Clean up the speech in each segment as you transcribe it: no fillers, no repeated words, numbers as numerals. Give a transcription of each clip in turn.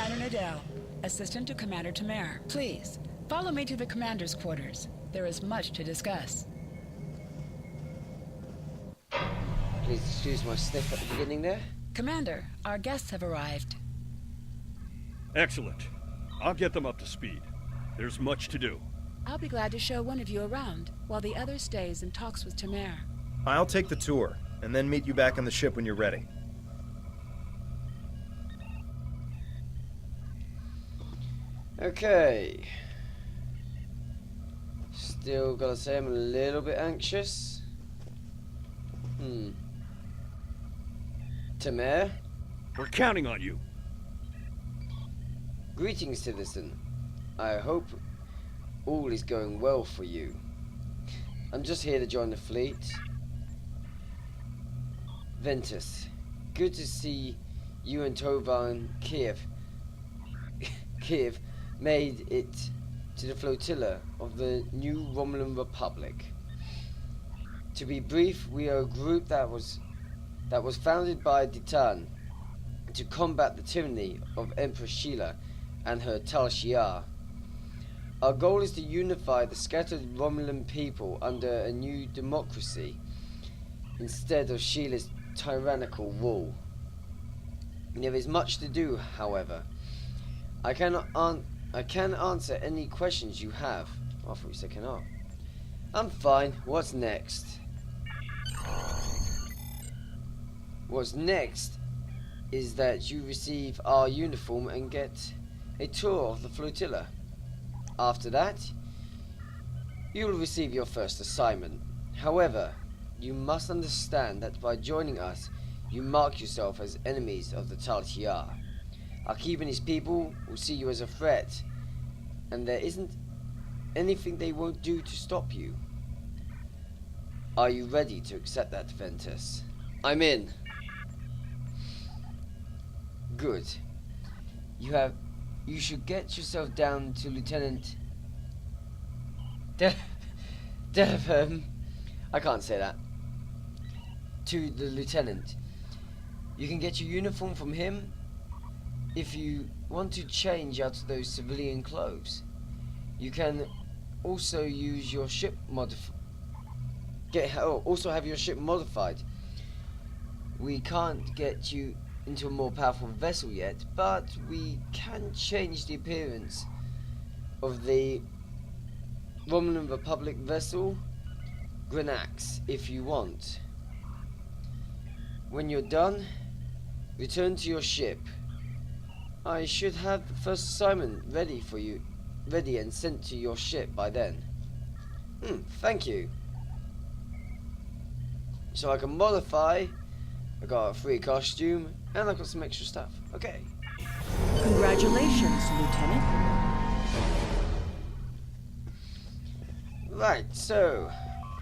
Commander Nadell, Assistant to Commander Tamer. Please, follow me to the Commander's quarters. There is much to discuss. Please excuse my sniff at the beginning there. Commander, our guests have arrived. Excellent. I'll get them up to speed. There's much to do. I'll be glad to show one of you around, while the other stays and talks with Tamer. I'll take the tour, and then meet you back on the ship when you're ready. Okay. Still gotta say I'm a little bit anxious. Tamer? We're counting on you. Greetings, citizen. I hope all is going well for you. I'm just here to join the fleet. Ventus, good to see you and Tovar and Kiev made it to the flotilla of the new Romulan Republic. To be brief, we are a group that was founded by Ditan to combat the tyranny of Empress Sheila and her Tal Shiar. Our goal is to unify the scattered Romulan people under a new democracy instead of Sheila's tyrannical rule. There is much to do, however. I can answer any questions you have. I thought you said cannot. I'm fine. What's next? What's next is that you receive our uniform and get a tour of the flotilla. After that, you will receive your first assignment. However, you must understand that by joining us, you mark yourself as enemies of the Tal Shiar. Akib and his people will see you as a threat, and there isn't anything they won't do to stop you. Are you ready to accept that, Ventus? I'm in. Good. You should get yourself down to Lieutenant I can't say that. To the lieutenant. You can get your uniform from him if you want to change out of those civilian clothes. You can also use your ship also have your ship modified. We can't get you into a more powerful vessel yet, but we can change the appearance of the Romulan Republic vessel Grenax if you want. When you're done, return to your ship. I should have the first assignment ready and sent to your ship by then. Thank you. So I can modify. I got a free costume, and I've got some extra stuff. Okay. Congratulations, Lieutenant. Right, so...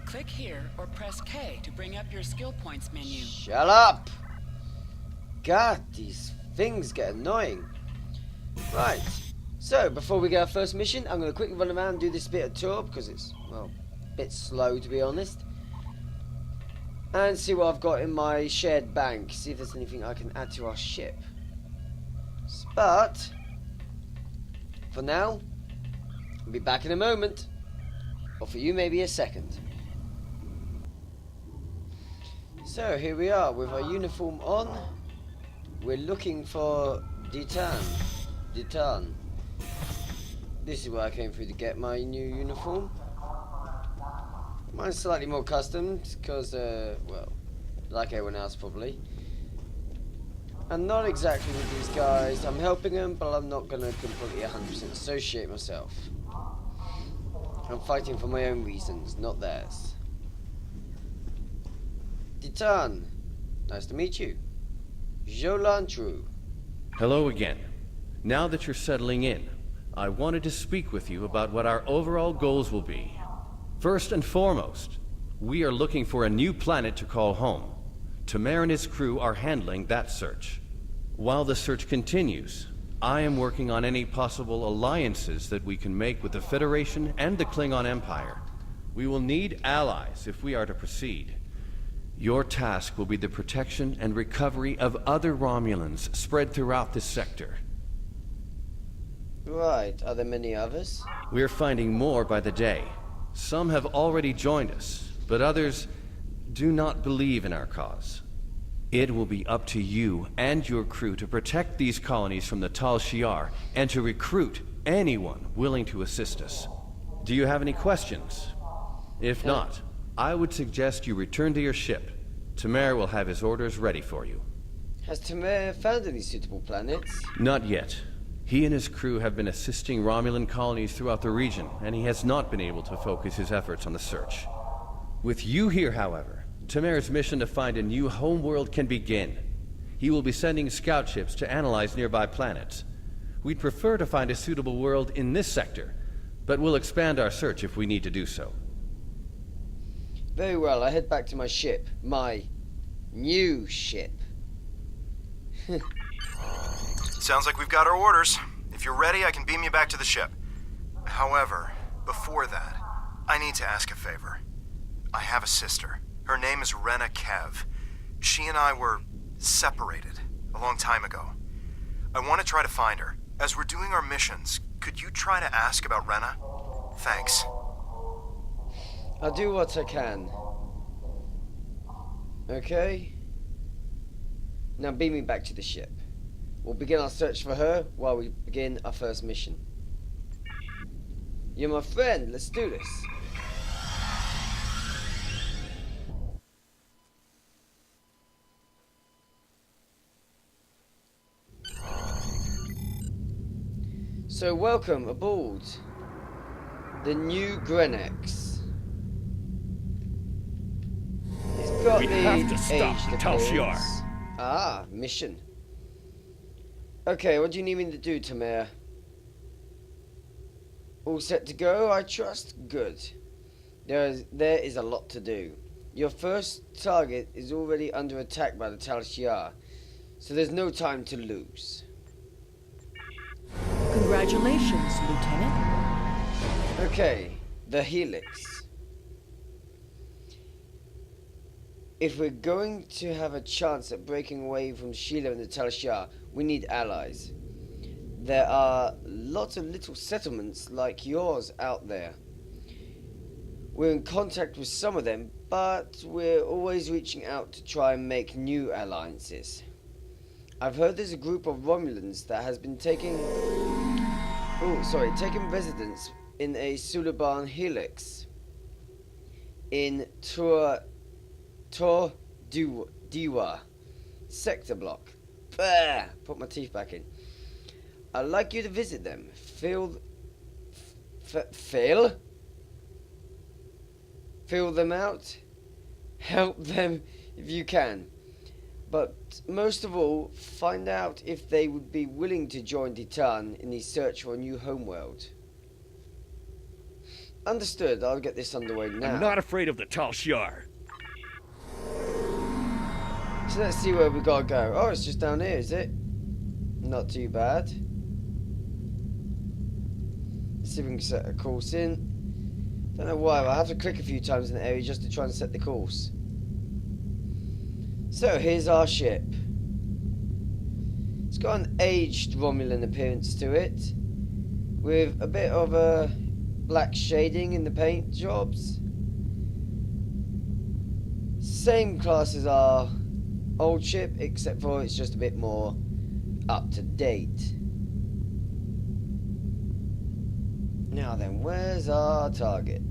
Click here or press K to bring up your skill points menu. Shut up! God, these things get annoying. Right, so before we get our first mission, I'm going to quickly run around and do this bit of tour, because it's, well, a bit slow to be honest. And see what I've got in my shared bank. See if there's anything I can add to our ship. But for now, I'll be back in a moment. Or for you, maybe a second. So here we are with our uniform on. We're looking for Ditan. This is where I came through to get my new uniform. Mine's slightly more customed, because, well, like everyone else probably. And not exactly with these guys. I'm helping them, but I'm not going to completely 100% associate myself. I'm fighting for my own reasons, not theirs. Ditan, nice to meet you. Jolantru. Hello again. Now that you're settling in, I wanted to speak with you about what our overall goals will be. First and foremost, we are looking for a new planet to call home. Tamer and his crew are handling that search. While the search continues, I am working on any possible alliances that we can make with the Federation and the Klingon Empire. We will need allies if we are to proceed. Your task will be the protection and recovery of other Romulans spread throughout this sector. Right. Are there many others? We're finding more by the day. Some have already joined us, but others do not believe in our cause. It will be up to you and your crew to protect these colonies from the Tal Shiar and to recruit anyone willing to assist us. Do you have any questions? If not, I would suggest you return to your ship. Tamer will have his orders ready for you. Has Tamer found any suitable planets? Not yet. He and his crew have been assisting Romulan colonies throughout the region, and he has not been able to focus his efforts on the search. With you here, however, Tamer's mission to find a new homeworld can begin. He will be sending scout ships to analyze nearby planets. We'd prefer to find a suitable world in this sector, but we'll expand our search if we need to do so. Very well, I head back to my ship. My new ship. Sounds like we've got our orders. If you're ready, I can beam you back to the ship. However, before that, I need to ask a favor. I have a sister. Her name is Rena Kev. She and I were separated a long time ago. I want to try to find her. As we're doing our missions, could you try to ask about Rena? Thanks. I'll do what I can. Okay? Now beam me back to the ship. We'll begin our search for her while we begin our first mission. You're my friend, let's do this. So welcome aboard the new Grenex. It's got We the have to stop aged the Tal Shiar. appearance. Ah, mission. Okay, what do you need me to do, Tamer? All set to go, I trust? Good. There is a lot to do. Your first target is already under attack by the Tal Shiar, so there's no time to lose. Congratulations, Lieutenant. Okay, the Helix. If we're going to have a chance at breaking away from Sheila and the Tal Shiar, we need allies. There are lots of little settlements like yours out there. We're in contact with some of them, but we're always reaching out to try and make new alliances. I've heard there's a group of Romulans that has been taking residence in a Sulaban Helix in Tor Diwa sector block. Bah! Put my teeth back in. I'd like you to visit them. Fill them out. Help them if you can. But most of all, find out if they would be willing to join Titan in the search for a new homeworld. Understood. I'll get this underway now. I'm not afraid of the Tal Shiar. So let's see where we gotta go. Oh, it's just down here, is it? Not too bad. Let's see if we can set a course in. Don't know why, but I have to click a few times in the area just to try and set the course. So here's our ship. It's got an aged Romulan appearance to it, with a bit of a black shading in the paint jobs. Same class as our old ship, except for it's just a bit more up to date. Now then, where's our target?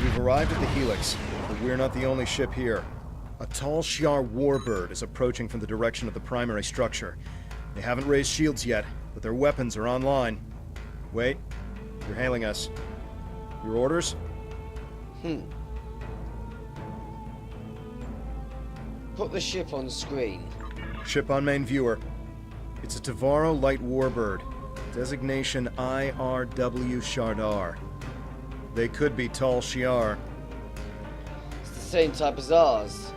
We've arrived at the Helix, but we're not the only ship here. A Tal Shiar warbird is approaching from the direction of the primary structure. They haven't raised shields yet, but their weapons are online. Wait, you're hailing us. Your orders? Put the ship on screen. Ship on main viewer. It's a Tavaro light warbird. Designation IRW Shardar. They could be Tal Shiar. It's the same type as ours.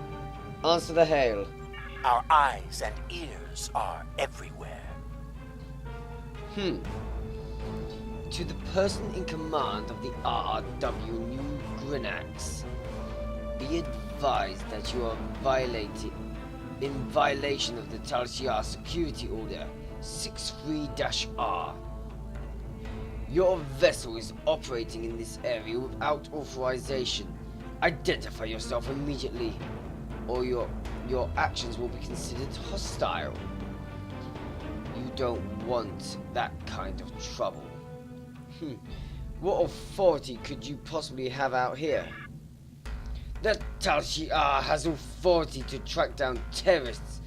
Answer the hail. Our eyes and ears are everywhere. To the person in command of the RRW New Grenax, be advised that you are violating in violation of the Tal Shiar Security Order 63-R. Your vessel is operating in this area without authorization. Identify yourself immediately, or your actions will be considered hostile. You don't want that kind of trouble. What authority could you possibly have out here? The Tal Shiar has authority to track down terrorists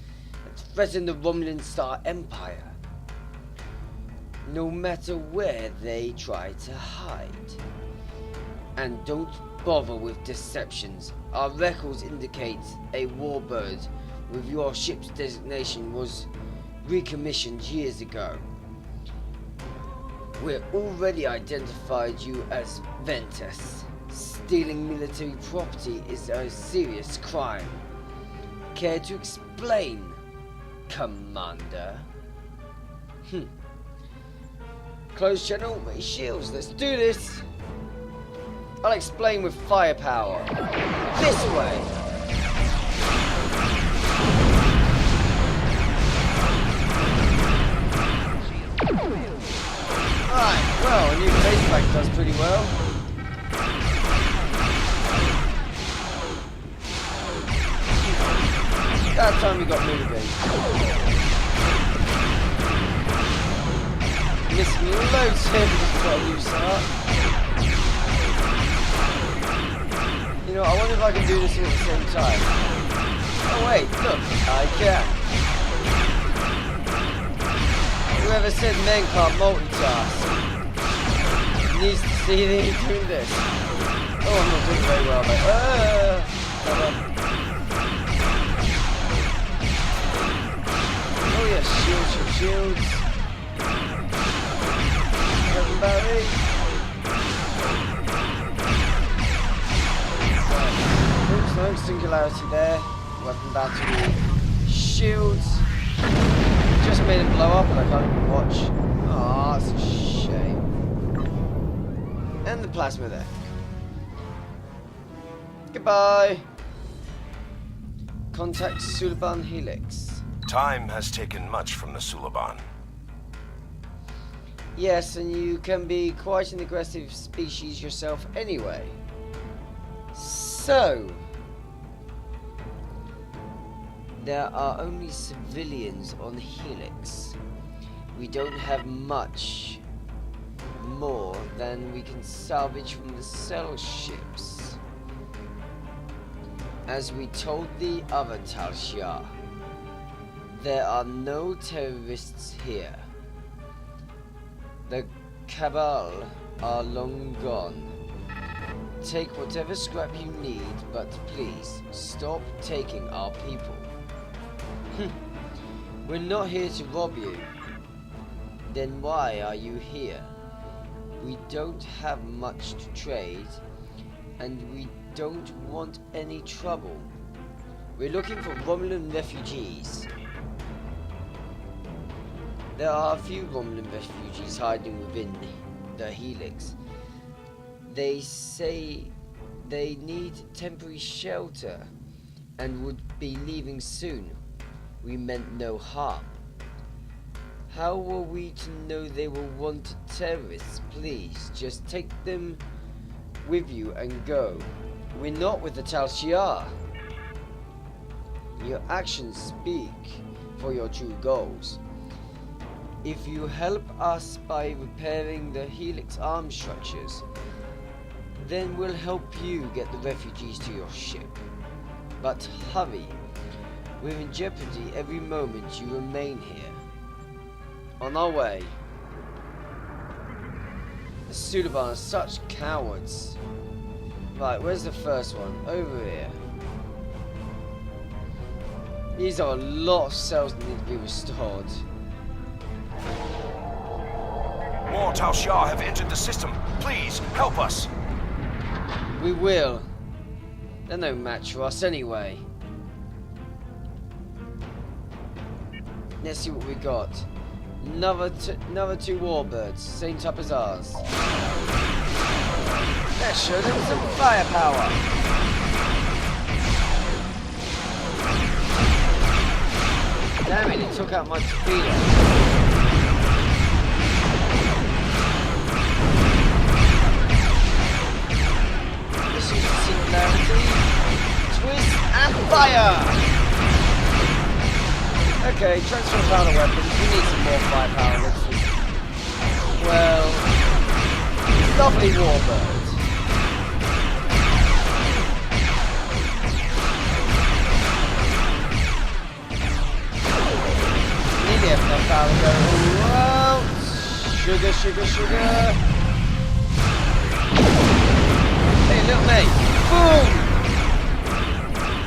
and threaten the Romulan Star Empire, no matter where they try to hide. And don't bother with deceptions. Our records indicate a warbird with your ship's designation was recommissioned years ago. We've already identified you as Ventus. Stealing military property is a serious crime. Care to explain, Commander? Closed channel, my shields, let's do this! I'll explain with firepower. This way! Right, well, a new base pack does pretty well. That time we got moving. Missing loads here because we've got a new start. You know, I wonder if I can do this all at the same time. Oh wait, look, I can. Whoever said men can't multitask needs to see me doing this. Oh, I'm not doing very well, mate. Oh yes, shields. Everybody. Oops, no singularity there. Weapon battery. Shields. Just made it blow up and I can't even watch. Ah, that's a shame. And the plasma there. Goodbye. Contact Suliban Helix. Time has taken much from the Suliban. Yes, and you can be quite an aggressive species yourself anyway. So, there are only civilians on Helix. We don't have much more than we can salvage from the cell ships. As we told the other Tal Shiar, there are no terrorists here. The Cabal are long gone. Take whatever scrap you need, but please stop taking our people. We're not here to rob you. Then why are you here? We don't have much to trade, and we don't want any trouble. We're looking for Romulan refugees. There are a few Romulan refugees hiding within the Helix. They say they need temporary shelter and would be leaving soon. We meant no harm. How were we to know they were wanted terrorists? Please, just take them with you and go. We're not with the Tal Shiar. Your actions speak for your true goals. If you help us by repairing the Helix arms structures, then we'll help you get the refugees to your ship. But hurry. We're in jeopardy every moment you remain here. On our way. The Suliban are such cowards. Right, where's the first one? Over here. These are a lot of cells that need to be restored. More Tal Shiar have entered the system. Please, help us. We will. They're no match for us anyway. Let's see what we got. Another two warbirds, same type as ours. Let's show them some firepower. Damn it, it took out my torpedo. This is singularity. Twist and fire! Okay, transfer powder weapons. We need some more firepower. Well, lovely warbird. Nearly have enough power to go all out. Sugar, sugar, sugar. Hey, little mate. Boom!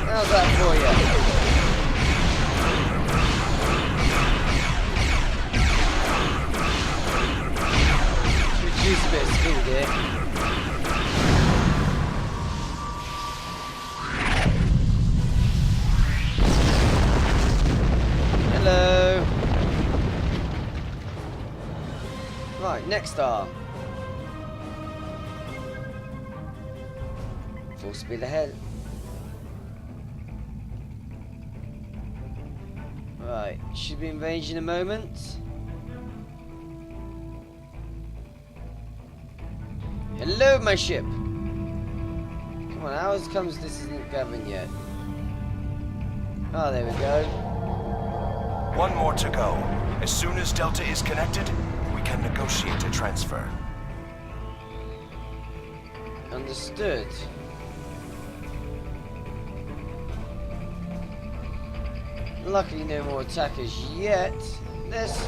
How's that for you? Reduce a bit of speed here. Hello. Right, next arm. Full speed ahead. Right, should be in range in a moment. Hello, my ship! Come on, how comes this isn't gathering yet? Oh, there we go. One more to go. As soon as Delta is connected, we can negotiate a transfer. Understood. Luckily, no more attackers yet. Let's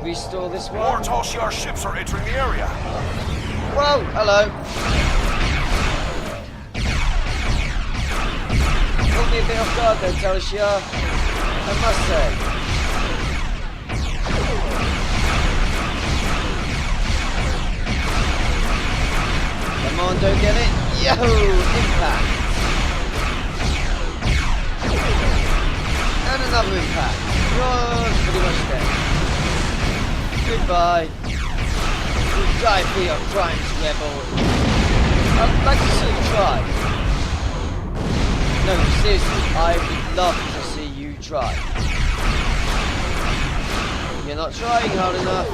restore this one. More Tal Shiar ships are entering the area. Whoa, hello. Caught me a bit off guard though, Tal Shiar, I must say. Come on, don't get it. Yo, impact. And another impact. You're pretty much dead. Goodbye. You'll die for your crimes, rebel. I'd like to see you try. No, seriously, I would love to see you try. You're not trying hard enough.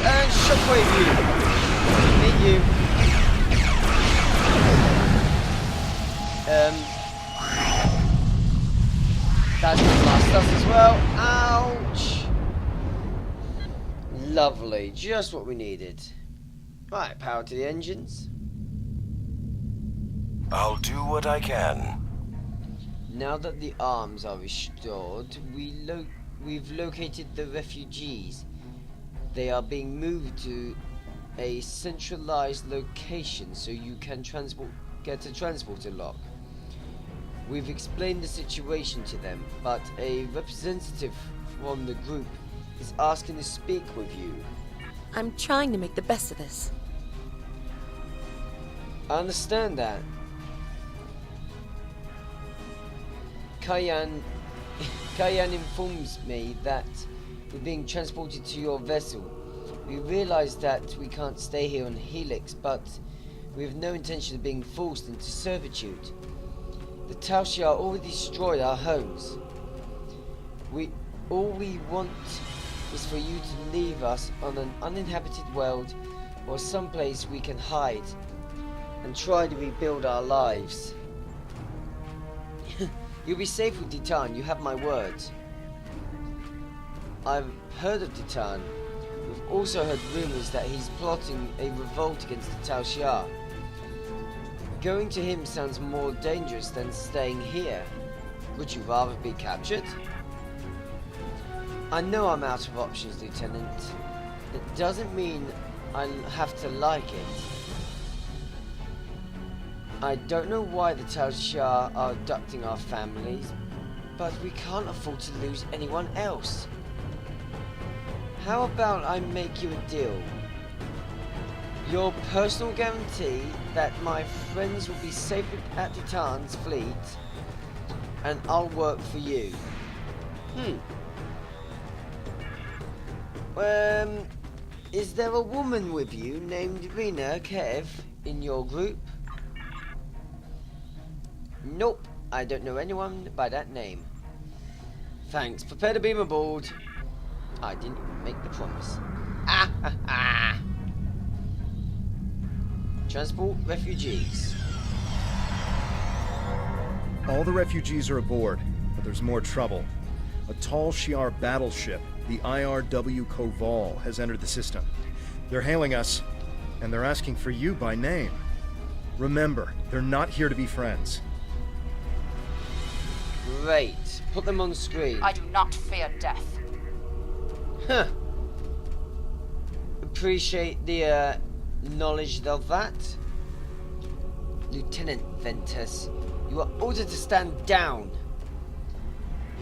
And shockwave you. Meet you. That's gonna blast us as well. Ouch. Lovely, just what we needed. Right, power to the engines. I'll do what I can. Now that the arms are restored, we've located the refugees. They are being moved to a centralized location so you can get a transporter lock. We've explained the situation to them, but a representative from the group is asking to speak with you. I'm trying to make the best of this. I understand that. Kayan informs me that we're being transported to your vessel. We realize that we can't stay here on Helix, but we have no intention of being forced into servitude. The Tal Shiar already destroyed our homes. All we want is for you to leave us on an uninhabited world or someplace we can hide and try to rebuild our lives. You'll be safe with Titan, you have my word. I've heard of Titan. We've also heard rumors that he's plotting a revolt against the Tal Shiar. Going to him sounds more dangerous than staying here. Would you rather be captured? I know I'm out of options, Lieutenant. It doesn't mean I have to like it. I don't know why the Tal Shiar are abducting our families, but we can't afford to lose anyone else. How about I make you a deal? Your personal guarantee that my friends will be safe at Titan's fleet, and I'll work for you. Is there a woman with you named Rena Kev in your group? Nope, I don't know anyone by that name. Thanks, prepare to beam aboard. I didn't even make the promise. Ah ha ha! Transport refugees. All the refugees are aboard, but there's more trouble. A tall Shi'ar battleship, the IRW Koval, has entered the system. They're hailing us, and they're asking for you by name. Remember, they're not here to be friends. Great. Put them on screen. I do not fear death. Huh. Appreciate the knowledge of that. Lieutenant Ventus, you are ordered to stand down.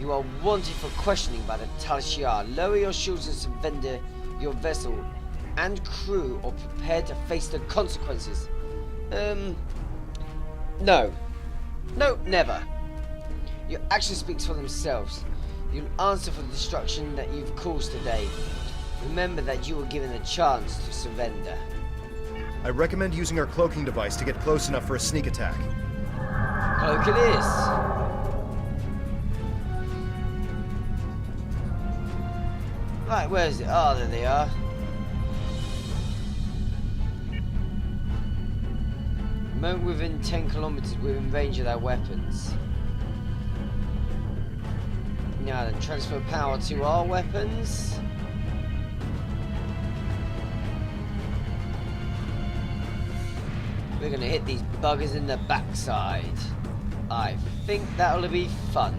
You are wanted for questioning by the Tal Shi'ar. Lower your shields and surrender your vessel and crew, or prepare to face the consequences. No. No, never. Your actions speak for themselves. You'll answer for the destruction that you've caused today. Remember that you were given a chance to surrender. I recommend using our cloaking device to get close enough for a sneak attack. Cloak it is. Right, where is it? Oh, there they are. Moment within 10 kilometers within range of their weapons. Now then, transfer power to our weapons. We're gonna hit these buggers in the backside. I think that'll be fun.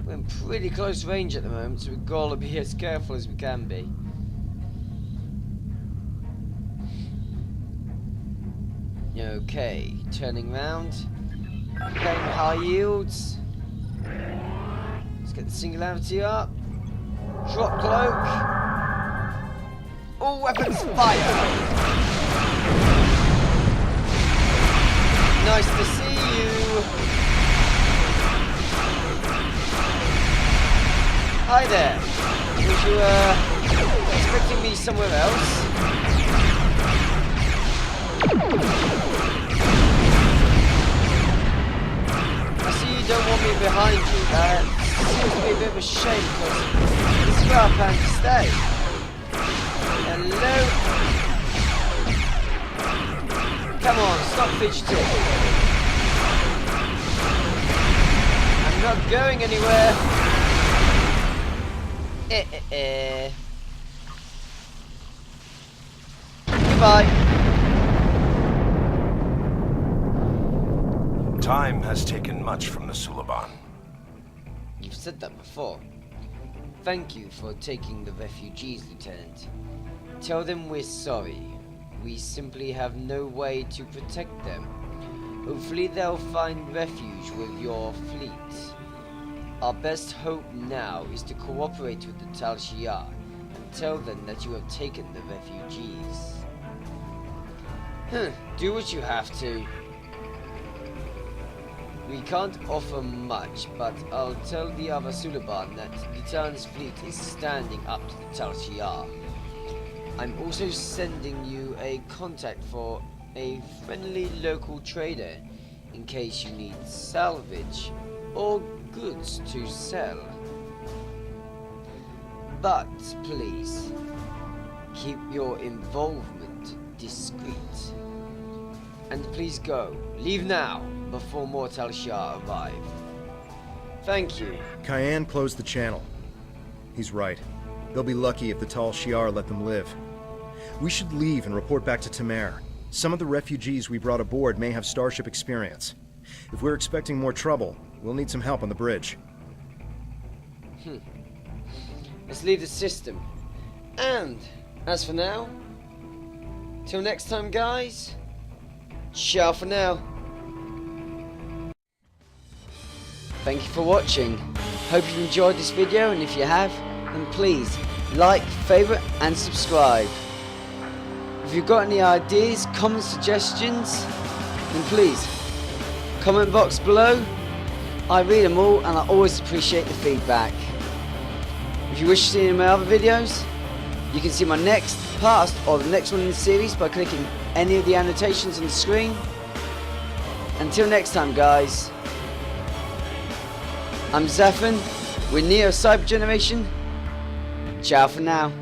We're in pretty close range at the moment, so we've got to be as careful as we can be. Okay, turning round. Playing high yields. Let's get the singularity up. Drop cloak. All weapons fire. Nice to see you. Hi there. Was you expecting me somewhere else? I see you don't want me behind you. That seems to be a bit of a shame, because this is where I plan to stay. Hello? Come on, stop fidgeting. I'm not going anywhere. Goodbye. Time has taken much from the Suliban. You've said that before. Thank you for taking the refugees, Lieutenant. Tell them we're sorry. We simply have no way to protect them. Hopefully they'll find refuge with your fleet. Our best hope now is to cooperate with the Tal Shi'ar and tell them that you have taken the refugees. Do what you have to. We can't offer much, but I'll tell the other Suliban that Litan's fleet is standing up to the Tal Shi'ar. I'm also sending you a contact for a friendly local trader in case you need salvage or goods to sell. But please, keep your involvement discreet. And please go. Leave now, before more Tal Shi'ar arrive. Thank you. Cayenne closed the channel. He's right. They'll be lucky if the Tal Shi'ar let them live. We should leave and report back to Tamer. Some of the refugees we brought aboard may have starship experience. If we're expecting more trouble, we'll need some help on the bridge. Let's leave the system. And, as for now, till next time, guys, ciao for now. Thank you for watching. Hope you enjoyed this video, and if you have, then please like, favorite and subscribe. If you've got any ideas, comments, suggestions, then please, comment box below. I read them all and I always appreciate the feedback. If you wish to see any of my other videos, you can see my next part or the next one in the series by clicking any of the annotations on the screen. Until next time, guys, I'm Zephan with Neo Cyber Generation. Ciao for now.